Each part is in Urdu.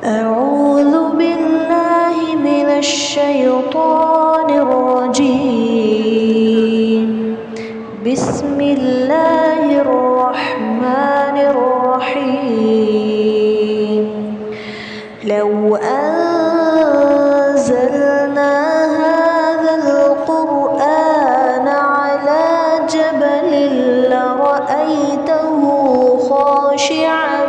أعوذ بالله من الشيطان الرجيم. بسم الله الرحمن الرحيم. لو أنزلنا هذا القرآن على جبل لرأيته خاشعا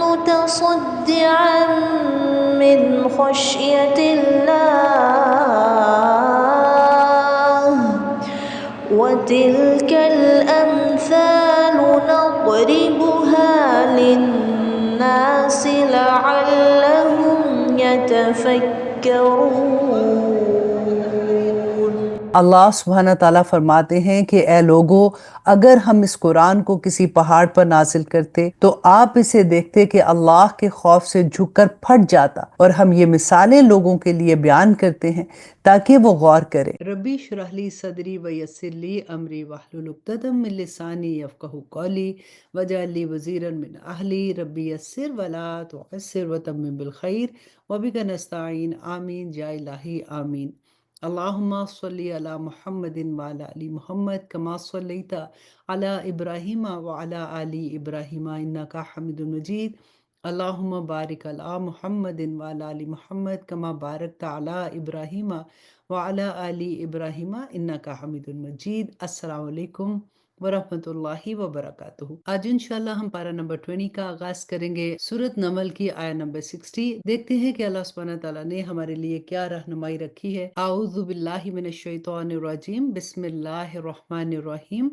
متصدعا من خشية الله. وتلك الأمثال نضربها للناس لعلهم يتفكرون. اللہ سبحانہ تعالیٰ فرماتے ہیں کہ اے لوگو، اگر ہم اس قرآن کو کسی پہاڑ پر نازل کرتے تو آپ اسے دیکھتے کہ اللہ کے خوف سے جھک کر پھٹ جاتا، اور ہم یہ مثالیں لوگوں کے لیے بیان کرتے ہیں تاکہ وہ غور کرے۔ ربی اشرح لی صدری ویسر لی امری واحلل عقدۃ من لسانی یفقہوا قولی واجعل لی وزیرا من اہلی ربی یسر ولا تعسر وتمم بالخیر وبک نستعین آمین یا الہی آمین۔ اللہم صلی علی محمد وعلی آل محمد کما صلیت علی ابراہیم وعلی آل ابراہیم انکا حمید مجید۔ اللہم بارک علی محمد وعلی آل محمد کما بارکت علی ابراہیم وعلی آل ابراہیم انکا حمید مجید۔ السلام علیکم ورحمۃ اللہ وبرکاتہ۔ آج انشاءاللہ ہم پارہ نمبر 20 کا آغاز کریں گے، سورۃ نمل کی آیہ نمبر 60۔ دیکھتے ہیں کہ اللہ سبحانہ تعالیٰ نے ہمارے لیے کیا رہنمائی رکھی ہے۔ اعوذ باللہ من الشیطان الرجیم، بسم اللہ الرحمن الرحیم۔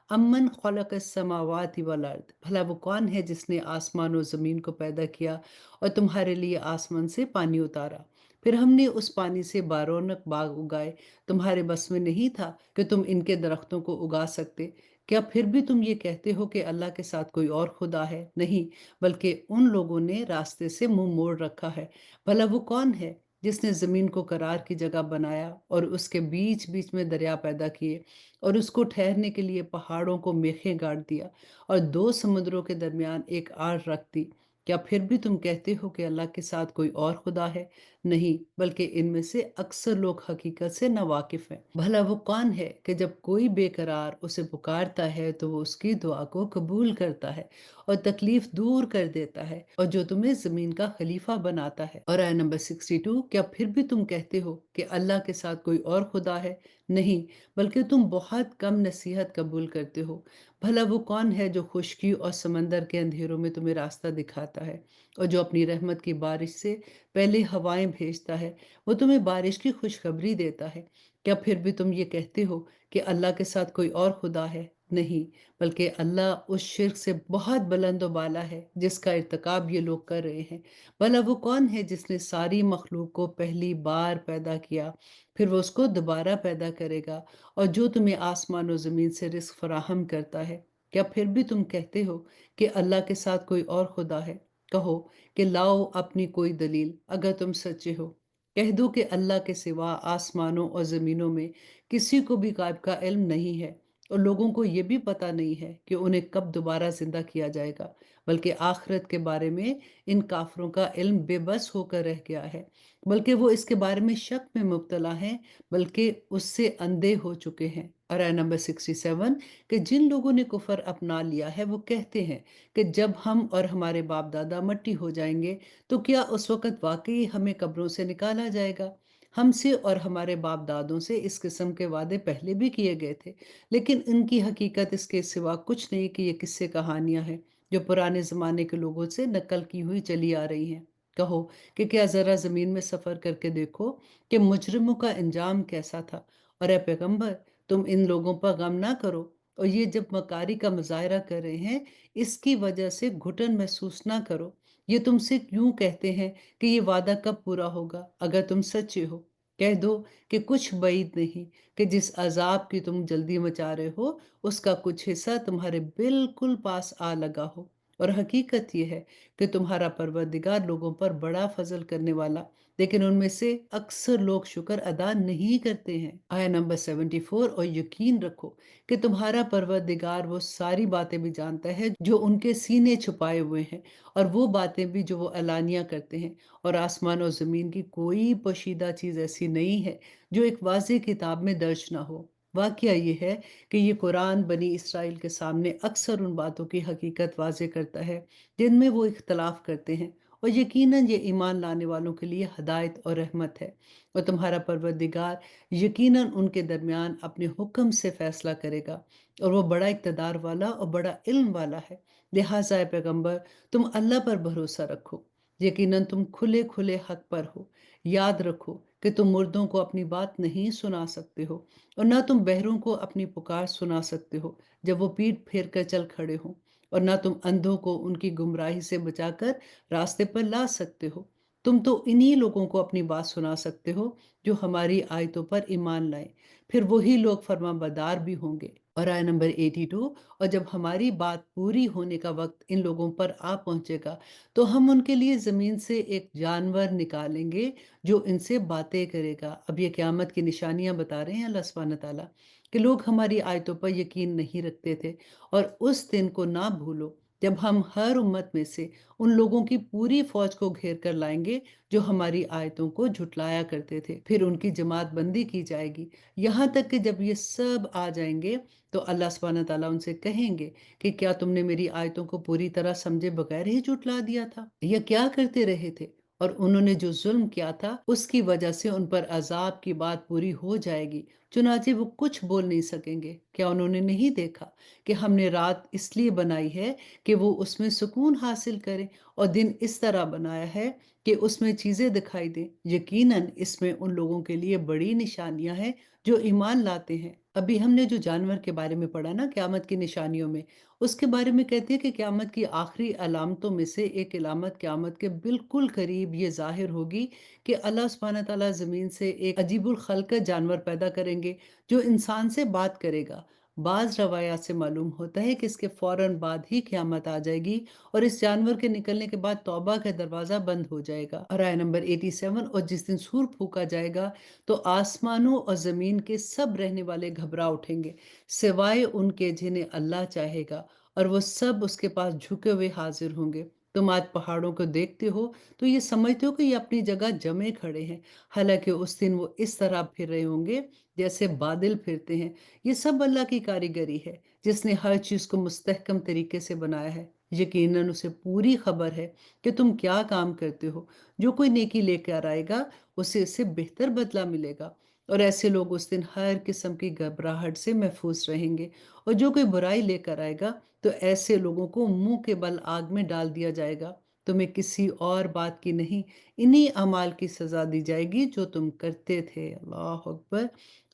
امن خلق السماوات والارض، بھلا وہ کون ہے جس نے آسمان و زمین کو پیدا کیا اور تمہارے لیے آسمان سے پانی اتارا، پھر ہم نے اس پانی سے بارونق باغ اگائے۔ تمہارے بس میں نہیں تھا کہ تم ان کے درختوں کو اگا سکتے۔ کیا پھر بھی تم یہ کہتے ہو کہ اللہ کے ساتھ کوئی اور خدا ہے؟ نہیں، بلکہ ان لوگوں نے راستے سے منہ موڑ رکھا ہے۔ بھلا وہ کون ہے جس نے زمین کو قرار کی جگہ بنایا اور اس کے بیچ بیچ میں دریا پیدا کیے، اور اس کو ٹھہرنے کے لیے پہاڑوں کو میخیں گاڑ دیا، اور دو سمندروں کے درمیان ایک آڑ رکھ دی؟ کیا پھر بھی تم کہتے ہو کہ اللہ کے ساتھ کوئی اور خدا ہے؟ نہیں، بلکہ ان میں سے اکثر لوگ حقیقت سے ناواقف ہیں۔ بھلا وہ کون ہے کہ جب کوئی بے قرار اسے پکارتا ہے تو وہ اس کی دعا کو قبول کرتا ہے اور تکلیف دور کر دیتا ہے، اور جو تمہیں زمین کا خلیفہ بناتا ہے۔ اور آیہ نمبر 62، کیا پھر بھی تم کہتے ہو کہ اللہ کے ساتھ کوئی اور خدا ہے؟ نہیں، بلکہ تم بہت کم نصیحت قبول کرتے ہو۔ بھلا وہ کون ہے جو خشکی اور سمندر کے اندھیروں میں تمہیں راستہ دکھاتا ہے، اور جو اپنی رحمت کی بارش سے پہلے ہوائیں بھیجتا ہے؟ وہ تمہیں بارش کی خوشخبری دیتا ہے۔ کیا پھر بھی تم یہ کہتے ہو کہ اللہ کے ساتھ کوئی اور خدا ہے؟ نہیں، بلکہ اللہ اس شرک سے بہت بلند و بالا ہے جس کا ارتکاب یہ لوگ کر رہے ہیں۔ بھلا وہ کون ہے جس نے ساری مخلوق کو پہلی بار پیدا کیا، پھر وہ اس کو دوبارہ پیدا کرے گا، اور جو تمہیں آسمان و زمین سے رزق فراہم کرتا ہے؟ کیا پھر بھی تم کہتے ہو کہ اللہ کے ساتھ کوئی اور خدا ہے؟ کہو کہ لاؤ اپنی کوئی دلیل اگر تم سچے ہو۔ کہہ دو کہ اللہ کے سوا آسمانوں اور زمینوں میں کسی کو بھی غیب کا علم نہیں ہے، اور لوگوں کو یہ بھی پتہ نہیں ہے کہ انہیں کب دوبارہ زندہ کیا جائے گا، بلکہ آخرت کے بارے میں ان کافروں کا علم بے بس ہو کر رہ گیا ہے، بلکہ وہ اس کے بارے میں شک میں مبتلا ہیں، بلکہ اس سے اندھے ہو چکے ہیں۔ اور آیہ نمبر 67، کہ جن لوگوں نے کفر اپنا لیا ہے وہ کہتے ہیں کہ جب ہم اور ہمارے باپ دادا مٹی ہو جائیں گے تو کیا اس وقت واقعی ہمیں قبروں سے نکالا جائے گا؟ ہم سے اور ہمارے باپ دادوں سے اس قسم کے وعدے پہلے بھی کیے گئے تھے، لیکن ان کی حقیقت اس کے سوا کچھ نہیں کہ یہ قصے کہانیاں ہیں جو پرانے زمانے کے لوگوں سے نقل کی ہوئی چلی آ رہی ہیں۔ کہو کہ کیا ذرا زمین میں سفر کر کے دیکھو کہ مجرموں کا انجام کیسا تھا، اور اے پیغمبر تم ان لوگوں پر غم نہ کرو، اور یہ جب مکاری کا مظاہرہ کر رہے ہیں اس کی وجہ سے گھٹن محسوس نہ کرو۔ یہ تم سے یوں کہتے ہیں کہ یہ وعدہ کب پورا ہوگا؟ اگر تم سچے ہو کہہ دو کہ کچھ بعید نہیں کہ جس عذاب کی تم جلدی مچا رہے ہو اس کا کچھ حصہ تمہارے بالکل پاس آ لگا ہو، اور حقیقت یہ ہے کہ تمہارا پروردگار لوگوں پر بڑا فضل کرنے والا، لیکن ان میں سے اکثر لوگ شکر ادا نہیں کرتے ہیں۔ آیا نمبر 74، اور یقین رکھو کہ تمہارا پروردگار وہ ساری باتیں بھی جانتا ہے جو ان کے سینے چھپائے ہوئے ہیں، اور وہ باتیں بھی جو وہ علانیہ کرتے ہیں، اور آسمان اور زمین کی کوئی پوشیدہ چیز ایسی نہیں ہے جو ایک واضح کتاب میں درج نہ ہو۔ واقعہ یہ ہے کہ یہ قرآن بنی اسرائیل کے سامنے اکثر ان باتوں کی حقیقت واضح کرتا ہے جن میں وہ اختلاف کرتے ہیں، اور یقیناً یہ ایمان لانے والوں کے لیے ہدایت اور رحمت ہے، اور تمہارا پروردگار یقیناً ان کے درمیان اپنے حکم سے فیصلہ کرے گا، اور وہ بڑا اقتدار والا اور بڑا علم والا ہے۔ لہٰذا اے پیغمبر، تم اللہ پر بھروسہ رکھو، یقیناً تم کھلے کھلے حق پر ہو۔ یاد رکھو کہ تم مردوں کو اپنی بات نہیں سنا سکتے ہو، اور نہ تم بہروں کو اپنی پکار سنا سکتے ہو جب وہ پیٹ پھیر کر چل کھڑے ہوں، اور نہ تم اندھوں کو ان کی گمراہی سے بچا کر راستے پر لا سکتے ہو۔ تم تو انہی لوگوں کو اپنی بات سنا سکتے ہو جو ہماری آیتوں پر ایمان لائیں، پھر وہی لوگ فرما بردار بھی ہوں گے۔ اور آیت نمبر 82، اور جب ہماری بات پوری ہونے کا وقت ان لوگوں پر آ پہنچے گا تو ہم ان کے لیے زمین سے ایک جانور نکالیں گے جو ان سے باتیں کرے گا۔ اب یہ قیامت کی نشانیاں بتا رہے ہیں اللہ سبحانہ تعالیٰ کہ لوگ ہماری آیتوں پر یقین نہیں رکھتے تھے، اور اس دن کو نہ بھولو جب ہم ہر امت میں سے ان لوگوں کی پوری فوج کو گھیر کر لائیں گے جو ہماری آیتوں کو جھٹلایا کرتے تھے، پھر ان کی جماعت بندی کی جائے گی، یہاں تک کہ جب یہ سب آ جائیں گے تو اللہ سبحانہ تعالیٰ ان سے کہیں گے کہ کیا تم نے میری آیتوں کو پوری طرح سمجھے بغیر ہی جھٹلا دیا تھا، یا کیا کرتے رہے تھے؟ اور انہوں نے جو ظلم کیا تھا اس کی وجہ سے ان پر عذاب کی بات پوری ہو جائے گی، چنانچہ وہ کچھ بول نہیں سکیں گے۔ کیا انہوں نے نہیں دیکھا کہ ہم نے رات اس لیے بنائی ہے کہ وہ اس میں سکون حاصل کریں، اور دن اس طرح بنایا ہے کہ اس میں چیزیں دکھائی دیں؟ یقیناً اس میں ان لوگوں کے لیے بڑی نشانیاں ہیں جو ایمان لاتے ہیں۔ ابھی ہم نے جو جانور کے بارے میں پڑھا نا قیامت کی نشانیوں میں، اس کے بارے میں کہتے ہیں کہ قیامت کی آخری علامتوں میں سے ایک علامت قیامت کے بالکل قریب یہ ظاہر ہوگی کہ اللہ سبحانہ تعالیٰ زمین سے ایک عجیب الخلقت جانور پیدا کریں گے جو انسان سے بات کرے گا۔ بعض روایات سے معلوم ہوتا ہے کہ اس کے فوراً بعد ہی قیامت آ جائے گی، اور اس جانور کے نکلنے کے بعد توبہ کا دروازہ بند ہو جائے گا۔ اور آیت نمبر 87، اور جس دن سور پھونکا جائے گا تو آسمانوں اور زمین کے سب رہنے والے گھبرا اٹھیں گے سوائے ان کے جنہیں اللہ چاہے گا، اور وہ سب اس کے پاس جھکے ہوئے حاضر ہوں گے۔ تم آج پہاڑوں کو دیکھتے ہو تو یہ سمجھتے ہو کہ یہ اپنی جگہ جمے کھڑے ہیں، حالانکہ اس دن وہ اس طرح پھر رہے ہوں گے جیسے بادل پھرتے ہیں۔ یہ سب اللہ کی کاریگری ہے جس نے ہر چیز کو مستحکم طریقے سے بنایا ہے۔ یقیناً اسے پوری خبر ہے کہ تم کیا کام کرتے ہو۔ جو کوئی نیکی لے کر آئے گا اسے اس سے بہتر بدلہ ملے گا، اور ایسے لوگ اس دن ہر قسم کی گھبراہٹ سے محفوظ رہیں گے۔ اور جو کوئی برائی لے کر آئے گا تو ایسے لوگوں کو منہ کے بل آگ میں ڈال دیا جائے گا۔ تمہیں کسی اور بات کی نہیں، انہی اعمال کی سزا دی جائے گی جو تم کرتے تھے۔ اللہ اکبر۔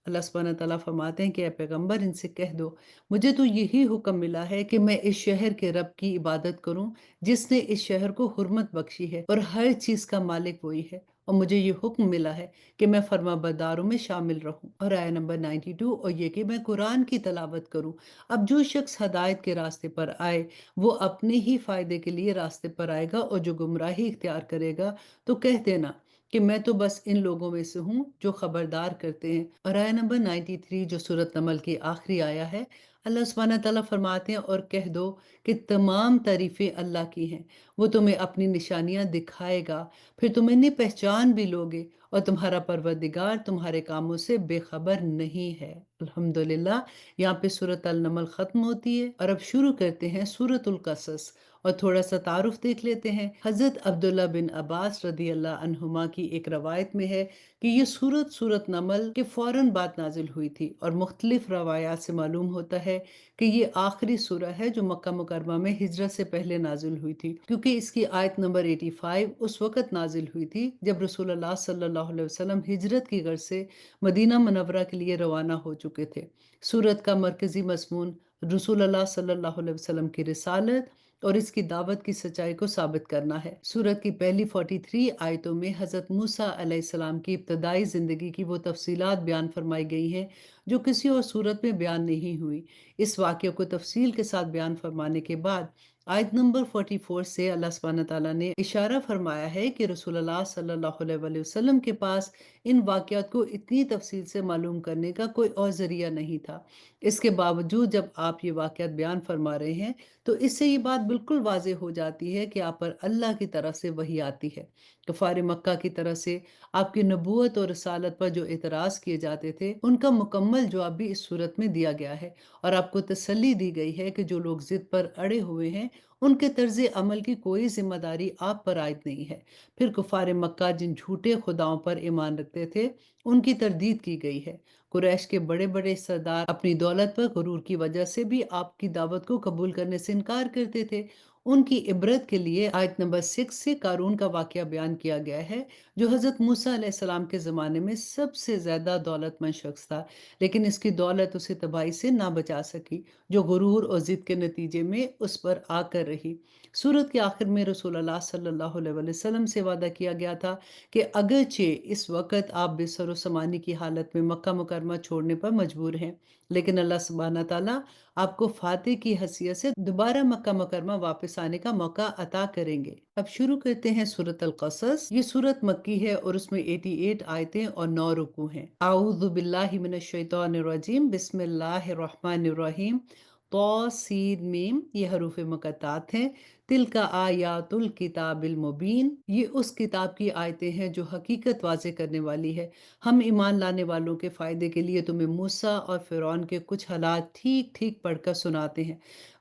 اللہ سبحانہ تعالیٰ فرماتے ہیں کہ اے پیغمبر ان سے کہہ دو، مجھے تو یہی حکم ملا ہے کہ میں اس شہر کے رب کی عبادت کروں جس نے اس شہر کو حرمت بخشی ہے، اور ہر چیز کا مالک وہی ہے، اور مجھے یہ حکم ملا ہے کہ میں فرما برداروں میں شامل رہوں۔ اور آیت نمبر 92، اور یہ کہ میں قرآن کی تلاوت کروں۔ اب جو شخص ہدایت کے راستے پر آئے وہ اپنے ہی فائدے کے لیے راستے پر آئے گا، اور جو گمراہی اختیار کرے گا تو کہہ دینا کہ میں تو بس ان لوگوں میں سے ہوں جو خبردار کرتے ہیں۔ اور آیت نمبر 93 جو سورۃ نمل کی آخری آیا ہے، اللہ سبحانہ تعالیٰ فرماتے ہیں اور کہہ دو کہ تمام تعریفیں اللہ کی ہیں، وہ تمہیں اپنی نشانیاں دکھائے گا، پھر تم انہیں پہچان بھی لوگے، اور تمہارا پروردگار تمہارے کاموں سے بے خبر نہیں ہے۔ الحمدللہ، یہاں پہ سورۃ النمل ختم ہوتی ہے، اور اب شروع کرتے ہیں سورۃ القصص، اور تھوڑا سا تعارف دیکھ لیتے ہیں۔ حضرت عبداللہ بن عباس رضی اللہ عنہما کی ایک روایت میں ہے کہ یہ سورۃ نمل کے فوراً بعد نازل ہوئی تھی، اور مختلف روایات سے معلوم ہوتا ہے کہ یہ آخری سورہ ہے جو مکہ مکرمہ میں ہجرت سے پہلے نازل ہوئی تھی، کیونکہ اس کی آیت نمبر 85 اس وقت نازل ہوئی تھی جب رسول اللہ صلی اللہ علیہ وسلم ہجرت کی غرض سے مدینہ منورہ کے لیے روانہ ہو چکے تھے۔ سورت کا مرکزی مضمون رسول اللہ صلی اللہ علیہ وسلم کی رسالت اور اس کی دعوت کی سچائی کو ثابت کرنا ہے۔ سورت کی پہلی 43 آیتوں میں حضرت موسیٰ علیہ السلام کی ابتدائی زندگی کی وہ تفصیلات بیان فرمائی گئی ہیں جو کسی اور سورت میں بیان نہیں ہوئی۔ اس واقعے کو تفصیل کے ساتھ بیان فرمانے کے بعد آیت نمبر 44 سے اللہ سبحانہ تعالیٰ نے اشارہ فرمایا ہے کہ رسول اللہ صلی اللہ علیہ وآلہ وسلم کے پاس ان واقعات کو اتنی تفصیل سے معلوم کرنے کا کوئی اور ذریعہ نہیں تھا۔ اس کے باوجود جب آپ یہ واقعات بیان فرما رہے ہیں تو اس سے یہ بات بالکل واضح ہو جاتی ہے کہ آپ پر اللہ کی طرف سے وحی آتی ہے۔ کفار مکہ کی طرف سے آپ کی نبوت اور رسالت پر جو اعتراض کیے جاتے تھے ان کا مکمل جواب بھی اس صورت میں دیا گیا ہے، اور آپ کو تسلی دی گئی ہے کہ جو لوگ ضد پر اڑے ہوئے ہیں ان کے طرز عمل کی کوئی ذمہ داری آپ پر عائد نہیں ہے۔ پھر کفار مکہ جن جھوٹے خداؤں پر ایمان رکھتے تھے ان کی تردید کی گئی ہے۔ قریش کے بڑے بڑے سردار اپنی دولت پر غرور کی وجہ سے بھی آپ کی دعوت کو قبول کرنے سے انکار کرتے تھے۔ ان کی عبرت کے لیے آیت نمبر 6 سے قارون کا واقعہ بیان کیا گیا ہے، جو حضرت موسیٰ علیہ السلام کے زمانے میں سب سے زیادہ دولت مند شخص تھا، لیکن اس کی دولت اسے تباہی سے نہ بچا سکی جو غرور اور ضد کے نتیجے میں اس پر آ کر رہی۔ سورت کے آخر میں رسول اللہ صلی اللہ علیہ وسلم سے وعدہ کیا گیا تھا کہ اگرچہ اس وقت آپ بے سر و سامانی کی حالت میں مکہ مکرمہ چھوڑنے پر مجبور ہیں، لیکن اللہ سبحانہ تعالیٰ آپ کو فاتح کی حیثیت سے دوبارہ مکہ مکرمہ واپس آنے کا موقع عطا کریں گے۔ اب شروع کرتے ہیں سورت القصص۔ یہ سورت مکی ہے اور اس میں 88 آیتیں اور 9 رکوع ہیں۔ اعوذ باللہ من الشیطان الرجیم، بسم اللہ الرحمن الرحیم۔ ط س م، یہ حروف مقطعات ہیں۔ تلک آیات الکتاب المبین، یہ اس کتاب کی آیتیں ہیں جو حقیقت واضح کرنے والی ہے۔ ہم ایمان لانے والوں کے فائدے کے لیے تمہیں موسیٰ اور فرعون کے کچھ حالات ٹھیک ٹھیک پڑھ کر سناتے ہیں۔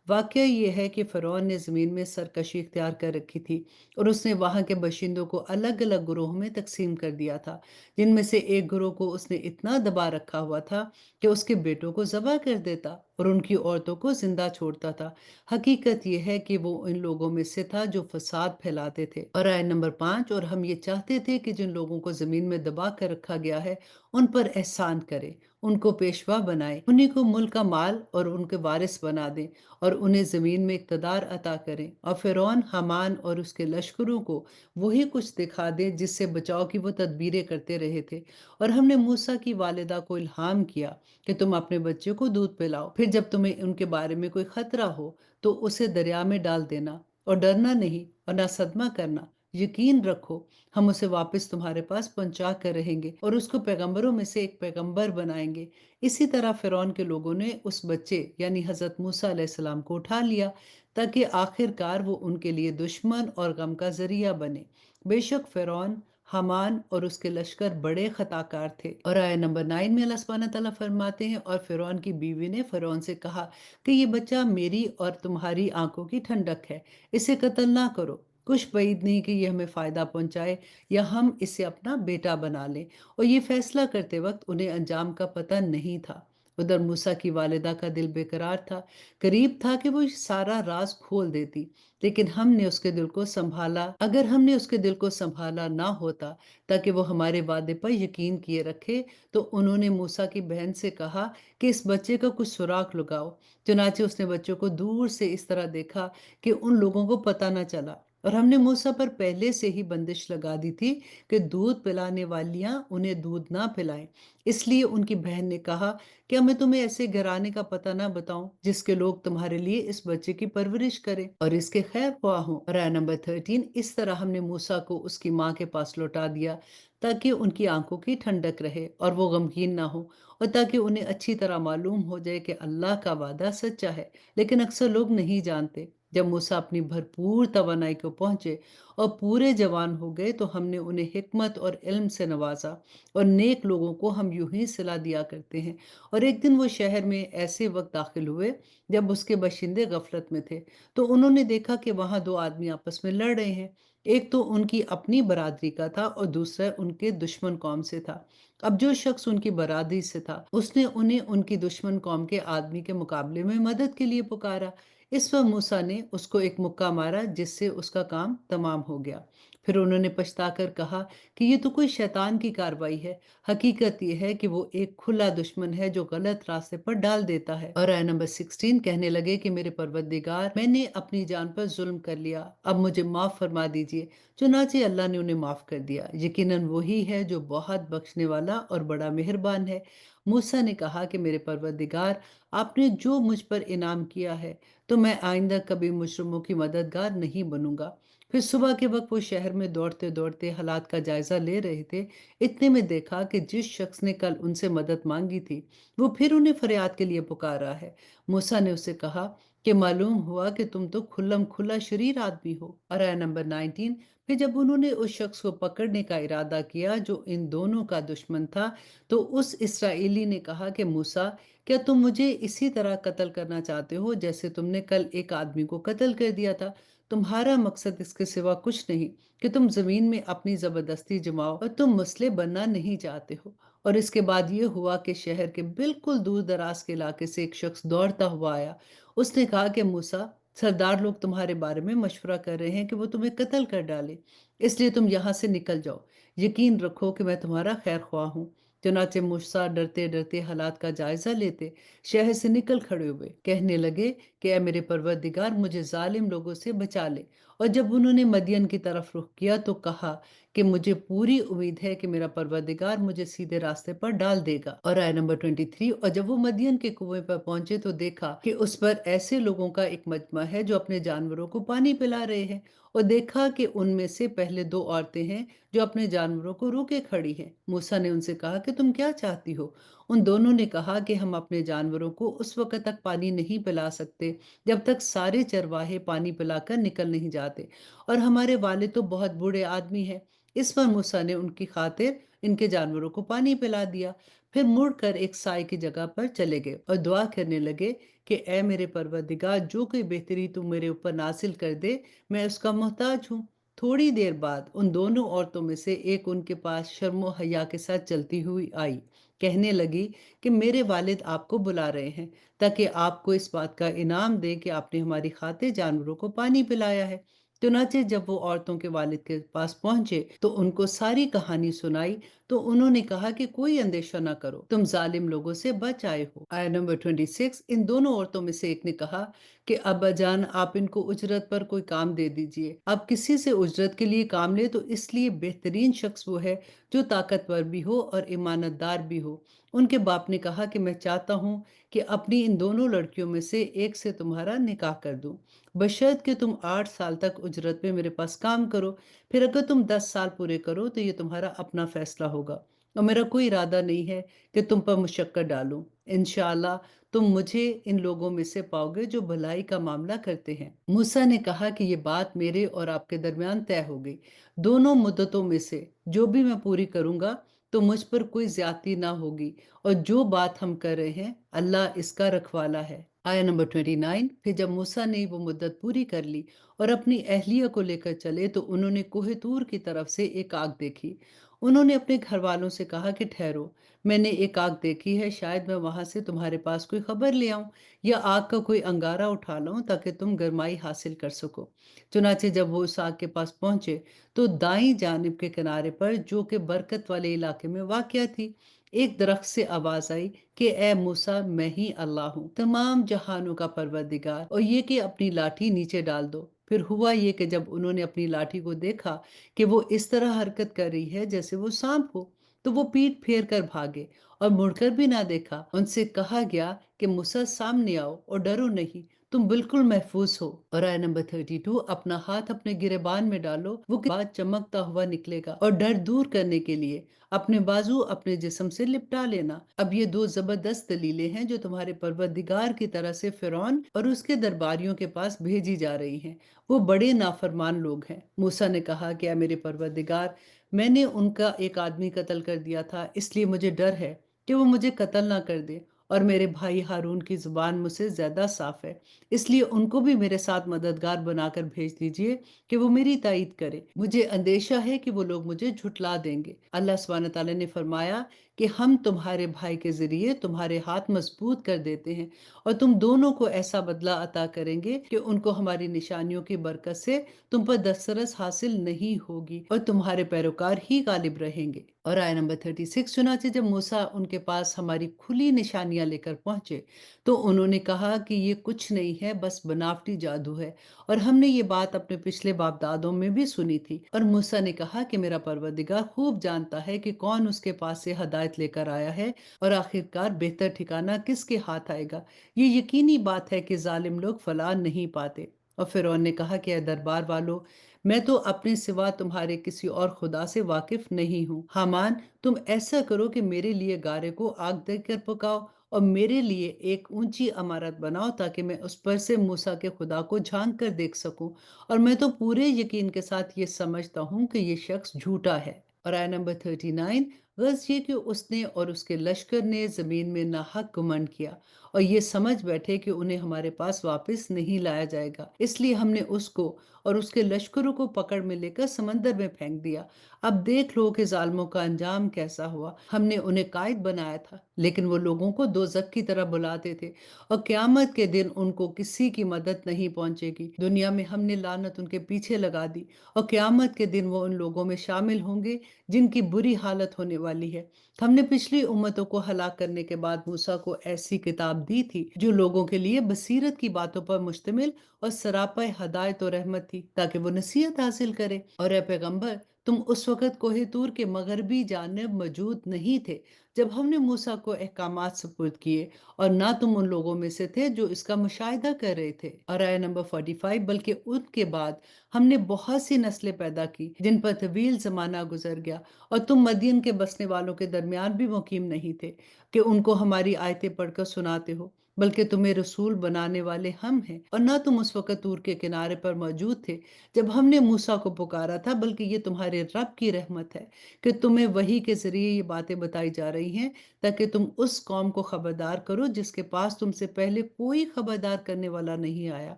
واقعہ یہ ہے کہ فرعون نے زمین میں سرکشی اختیار کر رکھی تھی اور اس نے وہاں کے باشندوں کو الگ الگ گروہوں میں تقسیم کر دیا تھا، جن میں سے ایک گروہ کو اس نے اتنا دبا رکھا ہوا تھا کہ اس کے بیٹوں کو ذبح کر دیتا اور ان کی عورتوں کو زندہ چھوڑتا تھا۔ حقیقت یہ ہے کہ وہ ان لوگوں میں سے تھا جو فساد پھیلاتے تھے۔ اور آیت نمبر 5، اور ہم یہ چاہتے تھے کہ جن لوگوں کو زمین میں دبا کر رکھا گیا ہے ان پر احسان کرے، ان کو پیشوا بنائے، انہی کو ملک کا مال اور ان کے وارث بنا دیں اور انہیں زمین میں اقتدار عطا کریں، اور فرعون، حامان اور اس کے لشکروں کو وہی کچھ دکھا دیں جس سے بچاؤ کی وہ تدبیریں کرتے رہے تھے۔ اور ہم نے موسیٰ کی والدہ کو الہام کیا کہ تم اپنے بچے کو دودھ پلاؤ، پھر جب تمہیں ان کے بارے میں کوئی خطرہ ہو تو اسے دریا میں ڈال دینا، اور ڈرنا نہیں اور نہ صدمہ کرنا، یقین رکھو ہم اسے واپس تمہارے پاس پہنچا کر رہیں گے اور اس کو پیغمبروں میں سے ایک پیغمبر بنائیں گے۔ اسی طرح فرعون کے لوگوں نے اس بچے یعنی حضرت موسیٰ علیہ السلام کو اٹھا لیا تاکہ آخر کار وہ ان کے لیے دشمن اور غم کا ذریعہ بنے۔ بے شک فرعون، حامان اور اس کے لشکر بڑے خطا کار تھے۔ اور آیت نمبر 9 میں اللہ سبحانہ تعالیٰ فرماتے ہیں، اور فرعون کی بیوی نے فرعون سے کہا کہ یہ بچہ میری اور تمہاری آنکھوں کی ٹھنڈک ہے، اسے قتل نہ کرو، کچھ بعید نہیں کہ یہ ہمیں فائدہ پہنچائے یا ہم اسے اپنا بیٹا بنا لیں۔ اور یہ فیصلہ کرتے وقت انہیں انجام کا پتہ نہیں تھا۔ ادھر موسیٰ کی والدہ کا دل بے قرار تھا، قریب تھا کہ وہ سارا راز کھول دیتی، لیکن ہم نے اس کے دل کو سنبھالا۔ اگر ہم نے اس کے دل کو سنبھالا نہ ہوتا تاکہ وہ ہمارے وعدے پر یقین کیے رکھے تو انہوں نے موسیٰ کی بہن سے کہا کہ اس بچے کا کچھ سراغ لگاؤ۔ چنانچہ اس نے بچوں کو دور سے اس طرح دیکھا کہ ان لوگوں کو پتہ نہ چلا، اور ہم نے موسیٰ پر پہلے سے ہی بندش لگا دی تھی کہ دودھ پلانے والیاں انہیں دودھ نہ پلائیں۔ اس لیے ان کی بہن نے کہا کیا میں تمہیں ایسے گھرانے کا پتہ نہ بتاؤں جس کے لوگ تمہارے لیے اس بچے کی پرورش کریں اور اس کے خیر خواہ ہوں۔ اور آیت نمبر 13، اس طرح ہم نے موسیٰ کو اس کی ماں کے پاس لوٹا دیا تاکہ ان کی آنکھوں کی ٹھنڈک رہے اور وہ غمگین نہ ہو، اور تاکہ انہیں اچھی طرح معلوم ہو جائے کہ اللہ کا وعدہ سچا ہے، لیکن اکثر لوگ نہیں جانتے۔ جب موسیٰ اپنی بھرپور توانائی کو پہنچے اور پورے جوان ہو گئے تو ہم نے انہیں حکمت اور علم سے نوازا، اور نیک لوگوں کو ہم یوں ہی صلہ دیا کرتے ہیں۔ اور ایک دن وہ شہر میں ایسے وقت داخل ہوئے جب اس کے باشندے غفلت میں تھے، تو انہوں نے دیکھا کہ وہاں دو آدمی آپس میں لڑ رہے ہیں، ایک تو ان کی اپنی برادری کا تھا اور دوسرا ان کے دشمن قوم سے تھا۔ اب جو شخص ان کی برادری سے تھا اس نے انہیں ان کی دشمن قوم کے آدمی کے مقابلے میں مدد کے لیے پکارا۔ اس وقت موسیٰ نے اس کو ایک مکہ مارا جس سے اس کا کام تمام ہو گیا۔ پھر انہوں نے پچھتا کر کہا کہ یہ تو کوئی شیطان کی کاروائی ہے، حقیقت یہ ہے کہ وہ ایک کھلا دشمن ہے جو غلط راستے پر ڈال دیتا ہے۔ اور آیت نمبر 16، کہنے لگے کہ میرے پروردگار، میں نے اپنی جان پر ظلم کر لیا، اب مجھے معاف فرما دیجئے۔ چنانچہ اللہ نے انہیں معاف کر دیا، یقیناً وہی ہے جو بہت بخشنے والا اور بڑا مہربان ہے۔ موسیٰ نے کہا کہ میرے پروردگار، آپ نے جو مجھ پر انعام کیا ہے تو میں آئندہ کبھی مجرموں کی مددگار نہیں بنوں گا۔ پھر صبح کے وقت وہ شہر میں دوڑتے دوڑتے حالات کا جائزہ لے رہے تھے، اتنے میں دیکھا کہ جس شخص نے کل ان سے مدد مانگی تھی وہ پھر انہیں فریاد کے لیے پکارا ہے۔ موسیٰ نے اسے کہا کہ معلوم ہوا کہ تم تو کھلم کھلا شریر آدمی ہو۔ اور آیت نمبر 19، پھر جب انہوں نے اس شخص کو پکڑنے کا ارادہ کیا جو ان دونوں کا دشمن تھا تو اس اسرائیلی نے کہا کہ موسیٰ، کیا تم مجھے اسی طرح قتل کرنا چاہتے ہو جیسے تم نے کل ایک آدمی کو قتل کر دیا تھا؟ تمہارا مقصد اس کے سوا کچھ نہیں کہ تم زمین میں اپنی زبردستی جماؤ، اور تم مسئلے بننا نہیں چاہتے ہو۔ اور اس کے بعد یہ ہوا کہ شہر کے بالکل دور دراز کے علاقے سے ایک شخص دوڑتا ہوا آیا۔ اس نے کہا کہ موسیٰ، سردار لوگ تمہارے بارے میں مشورہ کر رہے ہیں کہ وہ تمہیں قتل کر ڈالے، اس لیے تم یہاں سے نکل جاؤ۔ یقین رکھو کہ میں تمہارا خیر خواہ ہوں۔ چنانچہ موسیٰ ڈرتے ڈرتے حالات کا جائزہ لیتے شہر سے نکل کھڑے ہوئے، کہنے لگے کہ اے میرے پروردگار، مجھے ظالم لوگوں سے بچا لے۔ اور جب انہوں نے مدین کی طرف رخ کیا تو کہا کہ مجھے پوری امید ہے کہ میرا پروردگار مجھے سیدھے راستے پر ڈال دے گا۔ اور آیت نمبر 23، اور جب وہ مدین کے کنویں پر پہنچے تو دیکھا کہ اس پر ایسے لوگوں کا ایک مجمع ہے جو اپنے جانوروں کو پانی پلا رہے ہیں، اور دیکھا کہ ان میں سے پہلے دو عورتیں ہیں جو اپنے جانوروں کو روکے کھڑی ہیں۔ موسیٰ نے ان سے کہا کہ تم کیا چاہتی ہو؟ ان دونوں نے کہا کہ ہم اپنے جانوروں کو اس وقت تک پانی نہیں پلا سکتے جب تک سارے چرواہے پانی پلا کر نکل نہیں جاتے، اور ہمارے والد تو بہت بوڑھے آدمی ہیں۔ اس پر موسیٰ نے ان کی خاطر ان کے جانوروں کو پانی پلا دیا، پھر مڑ کر ایک سائے کی جگہ پر چلے گئے اور دعا کرنے لگے کہ اے میرے پروردگار، جو کوئی بہتری تو میرے اوپر نازل کر دے، میں اس کا محتاج ہوں۔ تھوڑی دیر بعد ان دونوں عورتوں میں سے ایک ان کے پاس شرم و حیا کے ساتھ چلتی ہوئی آئی، کہنے لگی کہ میرے والد آپ کو بلا رہے ہیں تاکہ آپ کو اس بات کا انعام دیں کہ آپ نے ہماری خاطر جانوروں کو پانی پلایا ہے۔ چنانچہ جب وہ عورتوں کے والد کے پاس پہنچے تو ان کو ساری کہانی سنائی، تو انہوں نے کہا کہ کوئی اندیشہ نہ کرو، تم ظالم لوگوں سے بچ آئے ہو۔ آیت نمبر 26، ان دونوں عورتوں میں سے ایک نے کہا کہ ابا جان، آپ ان کو اجرت پر کوئی کام دے دیجئے۔ اب کسی سے اجرت کے لیے کام لے تو اس لیے بہترین شخص وہ ہے جو طاقتور بھی ہو اور امانت دار بھی ہو۔ ان کے باپ نے کہا کہ میں چاہتا ہوں کہ اپنی ان دونوں لڑکیوں میں سے ایک سے تمہارا نکاح کر دوں، بشرط کہ تم 8 سال تک اجرت میں میرے پاس کام کرو، پھر اگر تم 10 سال پورے کرو تو یہ تمہارا اپنا فیصلہ ہوگا، اور میرا کوئی ارادہ نہیں ہے کہ تم پر مشقت ڈالوں۔ انشاءاللہ تم مجھے ان لوگوں میں سے پاؤ گے جو بھلائی کا معاملہ کرتے ہیں۔ موسیٰ نے کہا کہ یہ بات میرے اور آپ کے درمیان طے ہو گئی، دونوں مدتوں میں سے جو بھی میں پوری کروں گا تو مجھ پر کوئی زیادتی نہ ہوگی، اور جو بات ہم کر رہے ہیں اللہ اس کا رکھوالا ہے۔ آیت نمبر 29، پھر جب موسیٰ نے وہ مدت پوری کر لی اور اپنی اہلیہ کو لے کر چلے تو انہوں نے کوہ طور کی طرف سے ایک آگ دیکھی۔ انہوں نے اپنے گھر والوں سے کہا کہ ٹھہرو، میں نے ایک آگ دیکھی ہے، شاید میں وہاں سے تمہارے پاس کوئی خبر لے آؤں یا آگ کا کوئی انگارہ اٹھا لاؤں تاکہ تم گرمائی حاصل کر سکو۔ چنانچہ جب وہ اس آگ کے پاس پہنچے تو دائیں جانب کے کنارے پر، جو کہ برکت والے علاقے میں واقع تھی، ایک درخت سے آواز آئی کہ اے موسیٰ، میں ہی اللہ ہوں، تمام جہانوں کا پروردگار، اور یہ کہ اپنی لاٹھی نیچے ڈال دو۔ پھر ہوا یہ کہ جب انہوں نے اپنی لاٹھی کو دیکھا کہ وہ اس طرح حرکت کر رہی ہے جیسے وہ سانپ ہو تو وہ پیٹ پھیر کر بھاگے اور مڑ کر بھی نہ دیکھا۔ ان سے کہا گیا کہ موسیٰ، سامنے آؤ اور ڈرو نہیں، تم بالکل محفوظ ہو۔ اور آیت نمبر 32، اپنا ہاتھ اپنے گریبان میں ڈالو، وہ بعد چمکتا ہوا نکلے گا، اور ڈر دور کرنے کے لیے اپنے بازو اپنے جسم سے لپٹا لینا۔ اب یہ دو زبردست دلیلیں ہیں جو تمہارے پروردگار کی طرح سے فرعون اور اس کے درباریوں کے پاس بھیجی جا رہی ہیں، وہ بڑے نافرمان لوگ ہیں۔ موسیٰ نے کہا کہ اے میرے پروردگار، میں نے ان کا ایک آدمی قتل کر دیا تھا، اس لیے مجھے ڈر ہے کہ وہ مجھے قتل نہ کر دے، اور میرے بھائی ہارون کی زبان مجھ سے زیادہ صاف ہے، اس لیے ان کو بھی میرے ساتھ مددگار بنا کر بھیج دیجئے کہ وہ میری تائید کرے، مجھے اندیشہ ہے کہ وہ لوگ مجھے جھٹلا دیں گے۔ اللہ سبحانہ تعالیٰ نے فرمایا کہ ہم تمہارے بھائی کے ذریعے تمہارے ہاتھ مضبوط کر دیتے ہیں، اور تم دونوں کو ایسا بدلہ عطا کریں گے کہ ان کو ہماری نشانیوں کی برکت سے تم پر دسترس حاصل نہیں ہوگی، اور تمہارے پیروکار ہی غالب رہیں گے۔ اور آیت نمبر 36، چنانچہ جب موسیٰ ان کے پاس ہماری کھلی نشانیاں لے کر پہنچے تو انہوں نے کہا کہ یہ کچھ نہیں ہے، بس بناوٹی جادو ہے، اور ہم نے یہ بات اپنے پچھلے باپ دادوں میں بھی سنی تھی۔ اور موسیٰ نے کہا کہ میرا پروردگار خوب جانتا ہے کہ کون اس کے پاس سے ہدایت ہدایت لے کر آیا ہے اور آخرکار بہتر ٹھکانہ کس کے ہاتھ آئے گا؟ یہ یقینی بات ہے کہ ظالم لوگ فلاح نہیں پاتے۔ اور فرعون نے کہا کہ اے دربار والو، میں تو اپنے سوا تمہارے کسی اور خدا سے واقف نہیں ہوں۔ حامان، تم ایسا کرو کہ میرے لیے گارے کو آگ دے کر پکاؤ اور میرے لیے ایک اونچی عمارت بناؤ تاکہ میں اس پر سے موسیٰ کے خدا کو جھانک کر دیکھ سکوں، اور میں تو پورے یقین کے ساتھ یہ سمجھتا ہوں کہ یہ شخص جھوٹا ہے۔ اور آیت نمبر 39، غرض یہ کہ اس نے اور اس کے لشکر نے زمین میں ناحق گمنڈ کیا اور یہ سمجھ بیٹھے کہ انہیں ہمارے پاس واپس نہیں لایا جائے گا، اس لیے ہم نے اس کو اور اس کے لشکروں کو پکڑ میں لے کر سمندر میں پھینک دیا۔ اب دیکھ لو کہ ظالموں کا انجام کیسا ہوا۔ ہم نے انہیں قائد بنایا تھا، لیکن وہ لوگوں کو دوزخ کی طرح بلاتے تھے، اور قیامت کے دن ان کو کسی کی مدد نہیں پہنچے گی۔ دنیا میں ہم نے لعنت ان کے پیچھے لگا دی، اور قیامت کے دن وہ ان لوگوں میں شامل ہوں گے جن کی بری حالت ہونے والی ہے۔ ہم نے پچھلی امتوں کو ہلاک کرنے کے بعد موسیٰ کو ایسی کتاب دی تھی جو لوگوں کے لیے بصیرت کی باتوں پر مشتمل اور سراپا ہدایت و رحمت تھی، تاکہ وہ نصیحت حاصل کرے۔ اور اے پیغمبر، تم اس وقت کوہ طور کے مغربی جانب موجود نہیں تھے جب ہم نے موسیٰ کو احکامات سپرد کیے، اور نہ تم ان لوگوں میں سے تھے جو اس کا مشاہدہ کر رہے تھے۔ اور آیت نمبر 45، بلکہ ان کے بعد ہم نے بہت سی نسلیں پیدا کی جن پر طویل زمانہ گزر گیا، اور تم مدین کے بسنے والوں کے درمیان بھی مقیم نہیں تھے کہ ان کو ہماری آیتیں پڑھ کر سناتے ہو، بلکہ تمہیں رسول بنانے والے ہم ہیں۔ اور نہ تم اس وقت طور کے کنارے پر موجود تھے جب ہم نے موسیٰ کو پکارا تھا، بلکہ یہ تمہارے رب کی رحمت ہے کہ تمہیں وحی کے ذریعے یہ باتیں بتائی جا رہی ہیں، تاکہ تم اس قوم کو خبردار کرو جس کے پاس تم سے پہلے کوئی خبردار کرنے والا نہیں آیا،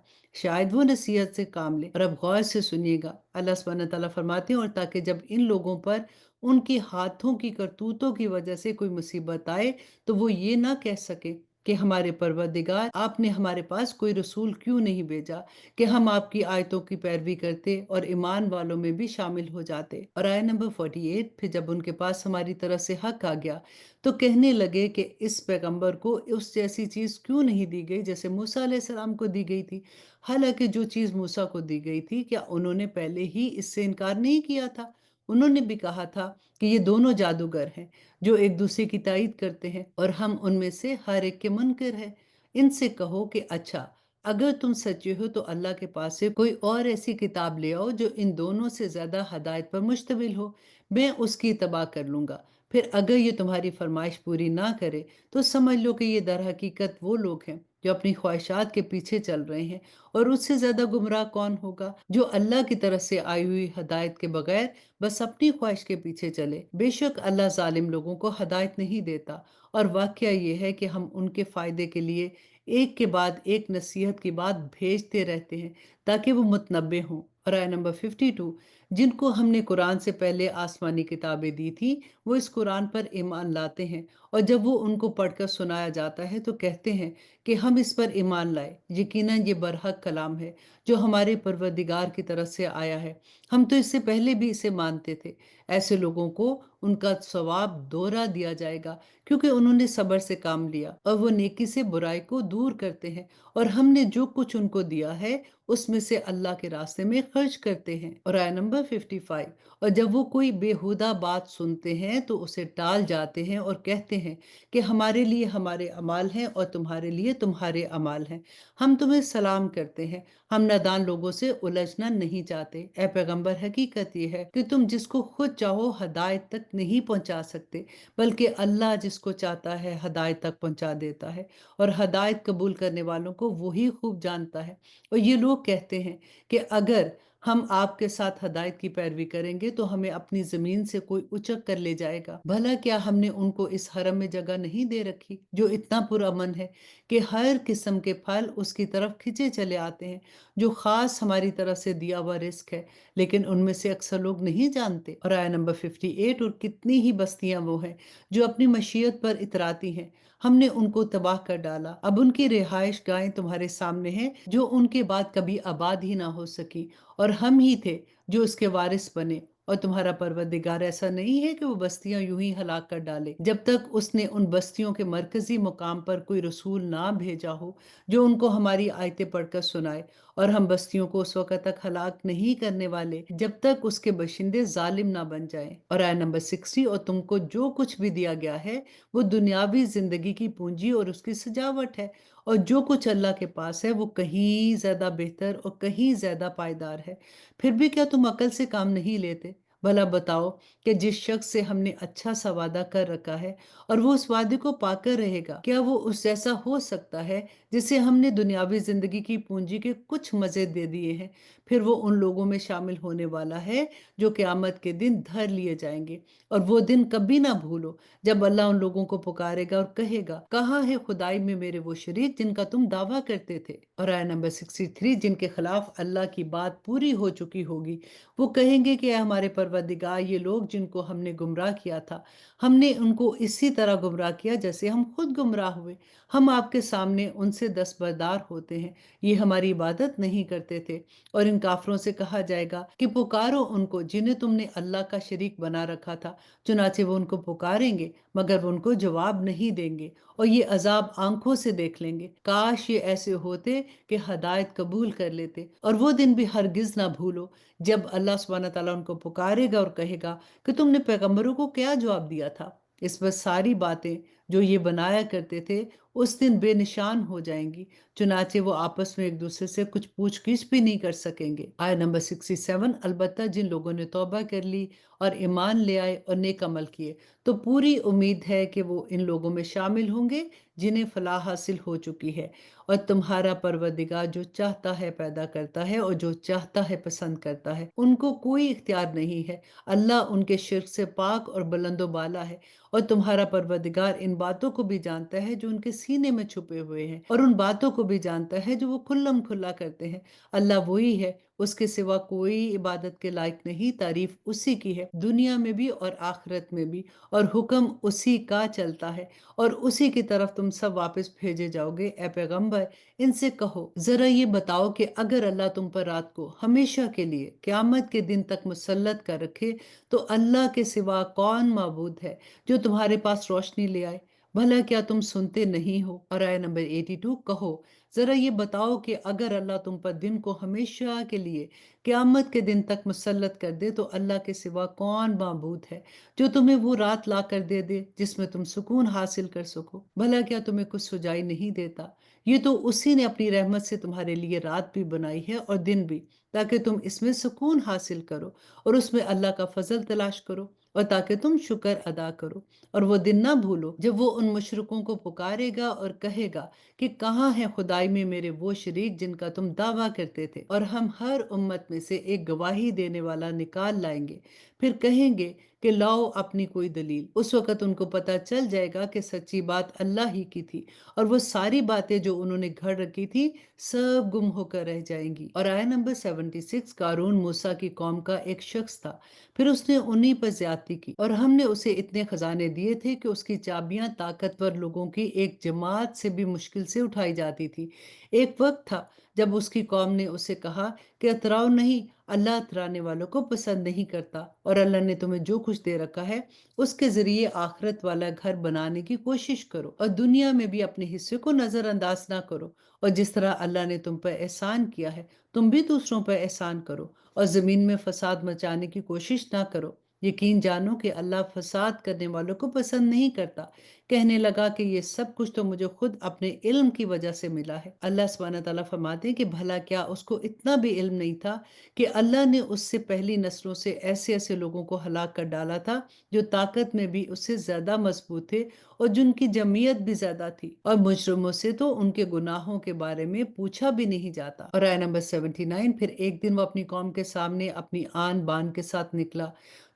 شاید وہ نصیحت سے کام لے۔ اور اب غور سے سنیے گا، اللہ سبحانہ تعالیٰ فرماتے ہیں، اور تاکہ جب ان لوگوں پر ان کی ہاتھوں کی کرتوتوں کی وجہ سے کوئی مصیبت آئے تو وہ یہ نہ کہہ سکے کہ ہمارے پروردگار، آپ نے ہمارے پاس کوئی رسول کیوں نہیں بھیجا کہ ہم آپ کی آیتوں کی پیروی کرتے اور ایمان والوں میں بھی شامل ہو جاتے۔ اور آیت نمبر 48، پھر جب ان کے پاس ہماری طرف سے حق آ گیا تو کہنے لگے کہ اس پیغمبر کو اس جیسی چیز کیوں نہیں دی گئی جیسے موسیٰ علیہ السلام کو دی گئی تھی، حالانکہ جو چیز موسیٰ کو دی گئی تھی کیا انہوں نے پہلے ہی اس سے انکار نہیں کیا تھا؟ انہوں نے بھی کہا تھا کہ یہ دونوں جادوگر ہیں جو ایک دوسرے کی تائید کرتے ہیں، اور ہم ان میں سے ہر ایک کے منکر ہیں۔ ان سے کہو کہ اچھا، اگر تم سچے ہو تو اللہ کے پاس سے کوئی اور ایسی کتاب لے آؤ جو ان دونوں سے زیادہ ہدایت پر مشتمل ہو، میں اس کی اتباع کر لوں گا۔ پھر اگر یہ تمہاری فرمائش پوری نہ کرے تو سمجھ لو کہ یہ در حقیقت وہ لوگ ہیں جو اپنی خواہشات کے پیچھے چل رہے ہیں، اور اس سے زیادہ گمراہ کون ہوگا جو اللہ کی طرف سے آئی ہوئی ہدایت کے بغیر بس اپنی خواہش کے پیچھے چلے۔ بے شک اللہ ظالم لوگوں کو ہدایت نہیں دیتا، اور واقعہ یہ ہے کہ ہم ان کے فائدے کے لیے ایک کے بعد ایک نصیحت کی بات بھیجتے رہتے ہیں تاکہ وہ متنبع ہوں۔ اور آیت نمبر 52، جن کو ہم نے قرآن سے پہلے آسمانی کتابیں دی تھی وہ اس قرآن پر ایمان لاتے ہیں، اور جب وہ ان کو پڑھ کر سنایا جاتا ہے تو کہتے ہیں کہ ہم اس پر ایمان لائے، یقیناً یہ برحق کلام ہے جو ہمارے پروردگار کی طرف سے آیا ہے، ہم تو اس سے پہلے بھی اسے مانتے تھے۔ ایسے لوگوں کو ان کا ثواب دوہرا دیا جائے گا کیونکہ انہوں نے صبر سے کام لیا، اور وہ نیکی سے برائی کو دور کرتے ہیں، اور ہم نے جو کچھ ان کو دیا ہے اس میں سے اللہ کے راستے میں خرچ کرتے ہیں۔ اور آیت نمبر 55، اور جب وہ کوئی بےہودہ بات سنتے ہیں تو اسے ٹال جاتے ہیں اور کہتے ہیں کہ ہمارے لیے ہمارے اعمال ہیں اور تمہارے لیے تمہارے اعمال ہیں، ہم تمہیں سلام کرتے ہیں، ہم نادان لوگوں سے الجھنا نہیں چاہتے۔ اے پیغمبر، حقیقت یہ ہے کہ تم جس کو خود چاہو ہدایت تک نہیں پہنچا سکتے، بلکہ اللہ جس کو چاہتا ہے ہدایت تک پہنچا دیتا ہے، اور ہدایت قبول کرنے والوں کو وہی خوب جانتا ہے۔ اور یہ لوگ کہتے ہیں کہ اگر ہم آپ کے ساتھ ہدایت کی پیروی کریں گے تو ہمیں اپنی زمین سے کوئی اچک کر لے جائے گا، بھلا کیا ہم نے ان کو اس حرم میں جگہ نہیں دے رکھی جو اتنا پرامن ہے کہ ہر قسم کے پھل اس کی طرف کھنچے چلے آتے ہیں، جو خاص ہماری طرف سے دیا ہوا رزق ہے، لیکن ان میں سے اکثر لوگ نہیں جانتے۔ اور آیت نمبر 58، اور کتنی ہی بستیاں وہ ہیں جو اپنی مشیت پر اتراتی ہیں، ہم نے ان کو تباہ کر ڈالا، اب ان کی رہائش گاہیں تمہارے سامنے ہیں جو ان کے بعد کبھی آباد ہی نہ ہو سکی، اور ہم ہی تھے جو اس کے وارث بنے، اور تمہارا پروردگار ایسا نہیں ہے کہ وہ بستیاں یوں ہی ہلاک کر ڈالے جب تک اس نے ان بستیوں کے مرکزی مقام پر کوئی رسول نہ بھیجا ہو جو ان کو ہماری آیتیں پڑھ کر سنائے، اور ہم بستیوں کو اس وقت تک ہلاک نہیں کرنے والے جب تک اس کے باشندے ظالم نہ بن جائیں۔ اور آیت نمبر 60، اور تم کو جو کچھ بھی دیا گیا ہے وہ دنیاوی زندگی کی پونجی اور اس کی سجاوٹ ہے، اور جو کچھ اللہ کے پاس ہے وہ کہیں زیادہ بہتر اور کہیں زیادہ پائیدار ہے۔ پھر بھی کیا تم عقل سے کام نہیں لیتے؟ بھلا بتاؤ کہ جس شخص سے ہم نے اچھا سا وعدہ کر رکھا ہے اور وہ اس وعدے کو پا کر رہے گا، کیا وہ اس جیسا ہو سکتا ہے جسے ہم نے دنیاوی زندگی کی پونجی کے کچھ مزے دے دیے ہیں؟ پھر وہ ان لوگوں میں شامل ہونے والا ہے جو قیامت کے دن دھر لیے جائیں گے۔ اور وہ دن کبھی نہ بھولو جب اللہ ان لوگوں کو پکارے گا اور کہے گا، کہاں ہے خدائی میں میرے وہ شریک جن کا تم دعویٰ کرتے تھے؟ اور آیت نمبر 63، جن کے خلاف اللہ کی بات پوری ہو چکی ہوگی، وہ کہیں گے کہ اے ہمارے پروردگار، یہ لوگ جن کو ہم نے گمراہ کیا تھا، ہم نے ان کو اسی طرح گمراہ کیا جیسے ہم خود گمراہ ہوئے۔ ہم آپ کے سامنے ان سے دستبردار ہوتے ہیں، یہ ہماری عبادت نہیں کرتے تھے۔ اور ان کافروں سے کہا جائے گا کہ پکارو ان کو جنہیں تم نے اللہ کا شریک بنا رکھا تھا، چنانچہ وہ ان کو پکاریں گے مگر وہ ان کو جواب نہیں دیں گے، اور یہ عذاب آنکھوں سے دیکھ لیں گے۔ کاش یہ ایسے ہوتے کہ ہدایت قبول کر لیتے۔ اور وہ دن بھی ہرگز نہ بھولو جب اللہ سبحانہ تعالیٰ ان کو پکارے گا اور کہے گا کہ تم نے پیغمبروں کو کیا جواب دیا تھا؟ اس پر ساری باتیں جو یہ بنایا کرتے تھے اس دن بے نشان ہو جائیں گی، چنانچہ وہ آپس میں ایک دوسرے سے کچھ پوچھ گچھ بھی نہیں کر سکیں گے۔ آیت نمبر 67، البتہ جن لوگوں نے توبہ کر لی اور ایمان لے آئے اور نیک عمل کیے تو پوری امید ہے کہ وہ ان لوگوں میں شامل ہوں گے جنہیں فلاح حاصل ہو چکی ہے۔ اور تمہارا پروردگار جو چاہتا ہے پیدا کرتا ہے اور جو چاہتا ہے پسند کرتا ہے، ان کو کوئی اختیار نہیں ہے۔ اللہ ان کے شرک سے پاک اور بلند و بالا ہے، اور تمہارا پروردگار ان باتوں کو بھی جانتا ہے جو ان کے سینے میں چھپے ہوئے ہیں، اور ان باتوں کو بھی جانتا ہے جو وہ کھلم کھلا کرتے ہیں۔ اللہ وہی ہے، اس کے سوا کوئی عبادت کے لائق نہیں، تعریف اسی کی ہے، دنیا میں بھی اور آخرت میں بھی، اور حکم اسی کا چلتا ہے، اور اسی کی طرف تم سب واپس بھیجے جاؤ گے۔ اے پیغمبر، ان سے کہو، ذرا یہ بتاؤ کہ اگر اللہ تم پر رات کو ہمیشہ کے لیے قیامت کے دن تک مسلط کر رکھے تو اللہ کے سوا کون معبود ہے جو تمہارے پاس روشنی لے آئے؟ بھلا کیا تم سنتے نہیں ہو؟ اور آیت نمبر 82، کہو، ذرا یہ بتاؤ کہ اگر اللہ تم پر دن کو ہمیشہ کے لیے قیامت کے دن تک مسلط کر دے تو اللہ کے سوا کون معبود ہے جو تمہیں وہ رات لا کر دے دے جس میں تم سکون حاصل کر سکو؟ بھلا کیا تمہیں کچھ سجائی نہیں دیتا؟ یہ تو اسی نے اپنی رحمت سے تمہارے لیے رات بھی بنائی ہے اور دن بھی، تاکہ تم اس میں سکون حاصل کرو اور اس میں اللہ کا فضل تلاش کرو، اور تاکہ تم شکر ادا کرو۔ اور وہ دن نہ بھولو جب وہ ان مشرکوں کو پکارے گا اور کہے گا کہ کہاں ہے خدائی میں میرے وہ شریک جن کا تم دعویٰ کرتے تھے، اور ہم ہر امت میں سے ایک گواہی دینے والا نکال لائیں گے۔ پھر کہیں گے کہ لاؤ اپنی کوئی دلیل۔ اس وقت ان کو پتہ چل جائے گا کہ سچی بات اللہ ہی کی تھی، اور وہ ساری باتیں جو انہوں نے گھڑ رکھی تھی سب گم ہو کر رہ جائیں گی۔ اور آیت نمبر 76، قارون موسیٰ کی قوم کا ایک شخص تھا، پھر اس نے انہی پر زیادتی کی، اور ہم نے اسے اتنے خزانے دیے تھے کہ اس کی چابیاں طاقتور لوگوں کی ایک جماعت سے بھی مشکل سے اٹھائی جاتی تھی۔ ایک وقت تھا جب اس کی قوم نے اسے کہا کہ اتراؤ نہیں، اللہ اترانے والوں کو پسند نہیں کرتا، اور اللہ نے تمہیں جو کچھ دے رکھا ہے اس کے ذریعے آخرت والا گھر بنانے کی کوشش کرو، اور دنیا میں بھی اپنے حصے کو نظر انداز نہ کرو، اور جس طرح اللہ نے تم پر احسان کیا ہے تم بھی دوسروں پر احسان کرو، اور زمین میں فساد مچانے کی کوشش نہ کرو۔ یقین جانو کہ اللہ فساد کرنے والوں کو پسند نہیں کرتا۔ کہنے لگا کہ یہ سب کچھ تو مجھے خود اپنے علم کی وجہ سے ملا ہے۔ اللہ سبحانہ تعالیٰ فرماتے ہیں کہ بھلا کیا اس کو اتنا بھی علم نہیں تھا کہ اللہ نے اس سے پہلی نسلوں سے ایسے ایسے لوگوں کو ہلاک کر ڈالا تھا جو طاقت میں بھی اس سے زیادہ مضبوط تھے اور جن کی جمعیت بھی زیادہ تھی، اور مجرموں سے تو ان کے گناہوں کے بارے میں پوچھا بھی نہیں جاتا۔ اور آیت نمبر 79، پھر ایک دن وہ اپنی قوم کے سامنے اپنی آن بان کے ساتھ نکلا۔